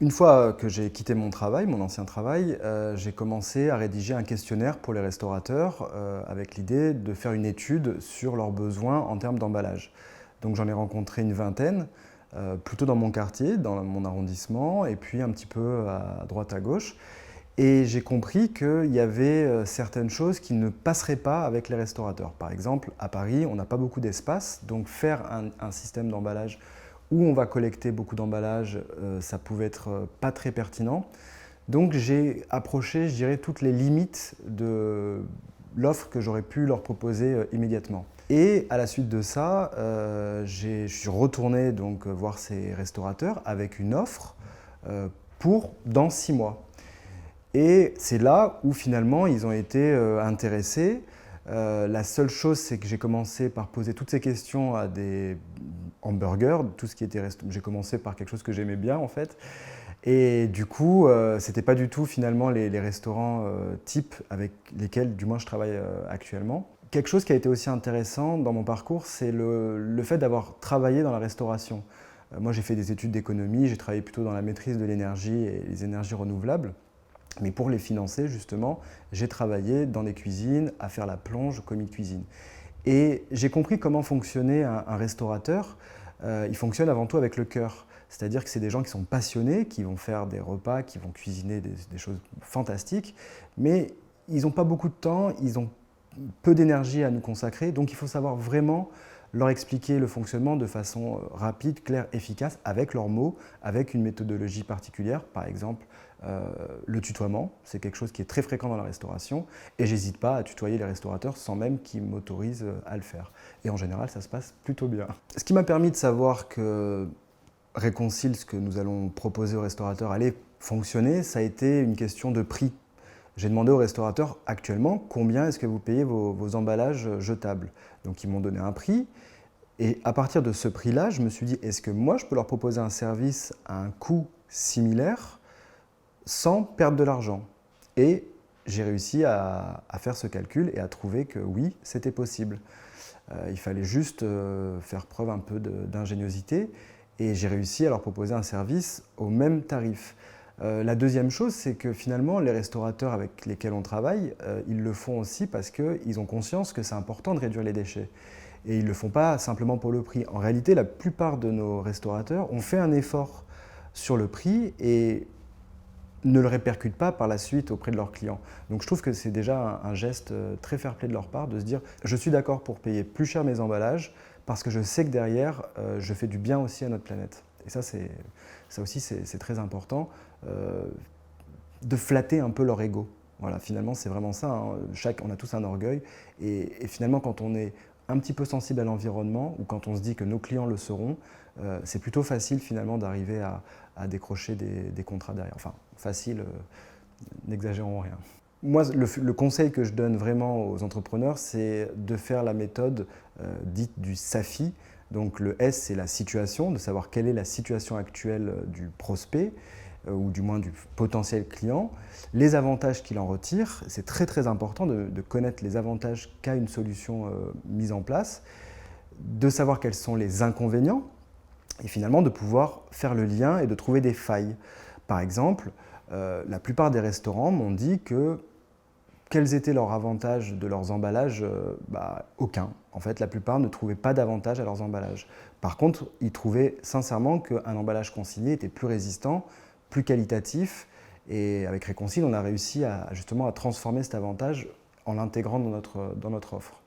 Une fois que j'ai quitté mon travail, mon ancien travail, j'ai commencé à rédiger un questionnaire pour les restaurateurs avec l'idée de faire une étude sur leurs besoins en termes d'emballage. Donc j'en ai rencontré une vingtaine, plutôt dans mon quartier, dans mon arrondissement, et puis un petit peu à droite à gauche. Et j'ai compris qu'il y avait certaines choses qui ne passeraient pas avec les restaurateurs. Par exemple, à Paris, on n'a pas beaucoup d'espace, donc faire un système d'emballage où on va collecter beaucoup d'emballages, ça pouvait être pas très pertinent. Donc j'ai approché, je dirais, toutes les limites de l'offre que j'aurais pu leur proposer immédiatement. Et à la suite de ça, je suis retourné donc voir ces restaurateurs avec une offre pour dans 6 mois. Et c'est là où finalement ils ont été intéressés. La seule chose, c'est que j'ai commencé par poser toutes ces questions à des hamburgers, tout ce qui était j'ai commencé par quelque chose que j'aimais bien en fait. Et du coup, c'était pas du tout finalement les restaurants type avec lesquels du moins je travaille actuellement. Quelque chose qui a été aussi intéressant dans mon parcours, c'est le fait d'avoir travaillé dans la restauration. Moi, j'ai fait des études d'économie, j'ai travaillé plutôt dans la maîtrise de l'énergie et les énergies renouvelables. Mais pour les financer, justement, j'ai travaillé dans des cuisines, à faire la plonge, commis de cuisine. Et j'ai compris comment fonctionnait un restaurateur. Il fonctionne avant tout avec le cœur. C'est-à-dire que c'est des gens qui sont passionnés, qui vont faire des repas, qui vont cuisiner des choses fantastiques, mais ils n'ont pas beaucoup de temps, ils ont peu d'énergie à nous consacrer, donc il faut savoir vraiment leur expliquer le fonctionnement de façon rapide, claire, efficace, avec leurs mots, avec une méthodologie particulière. Par exemple, le tutoiement, c'est quelque chose qui est très fréquent dans la restauration, et j'hésite pas à tutoyer les restaurateurs sans même qu'ils m'autorisent à le faire. Et en général, ça se passe plutôt bien. Ce qui m'a permis de savoir que Réconcile, ce que nous allons proposer aux restaurateurs, allait fonctionner, ça a été une question de prix. J'ai demandé aux restaurateurs actuellement combien est-ce que vous payez vos emballages jetables. Donc ils m'ont donné un prix. Et à partir de ce prix-là, je me suis dit, est-ce que moi, je peux leur proposer un service à un coût similaire sans perdre de l'argent? Et j'ai réussi à faire ce calcul et à trouver que oui, c'était possible. Il fallait juste faire preuve un peu d'ingéniosité et j'ai réussi à leur proposer un service au même tarif. La deuxième chose, c'est que finalement, les restaurateurs avec lesquels on travaille, ils le font aussi parce qu'ils ont conscience que c'est important de réduire les déchets. Et ils ne le font pas simplement pour le prix. En réalité, la plupart de nos restaurateurs ont fait un effort sur le prix et ne le répercutent pas par la suite auprès de leurs clients. Donc je trouve que c'est déjà un geste très fair-play de leur part de se dire je suis d'accord pour payer plus cher mes emballages parce que je sais que derrière, je fais du bien aussi à notre planète. Et ça aussi, c'est très important de flatter un peu leur ego. Voilà, finalement, c'est vraiment ça. Hein. On a tous un orgueil. Et finalement, quand on est un petit peu sensible à l'environnement ou quand on se dit que nos clients le seront, c'est plutôt facile finalement d'arriver à décrocher des contrats derrière. Enfin, facile, n'exagérons rien. Moi, le conseil que je donne vraiment aux entrepreneurs, c'est de faire la méthode dite du SAFI. Donc le S, c'est la situation, de savoir quelle est la situation actuelle du prospect, ou du moins du potentiel client, les avantages qu'il en retire. C'est très très important de connaître les avantages qu'a une solution mise en place, de savoir quels sont les inconvénients, et finalement de pouvoir faire le lien et de trouver des failles. Par exemple, la plupart des restaurants m'ont dit que quels étaient leurs avantages de leurs emballages? Aucun. En fait, la plupart ne trouvaient pas d'avantages à leurs emballages. Par contre, ils trouvaient sincèrement qu'un emballage consigné était plus résistant, plus qualitatif. Et avec Réconcile, on a réussi justement à transformer cet avantage en l'intégrant dans notre offre.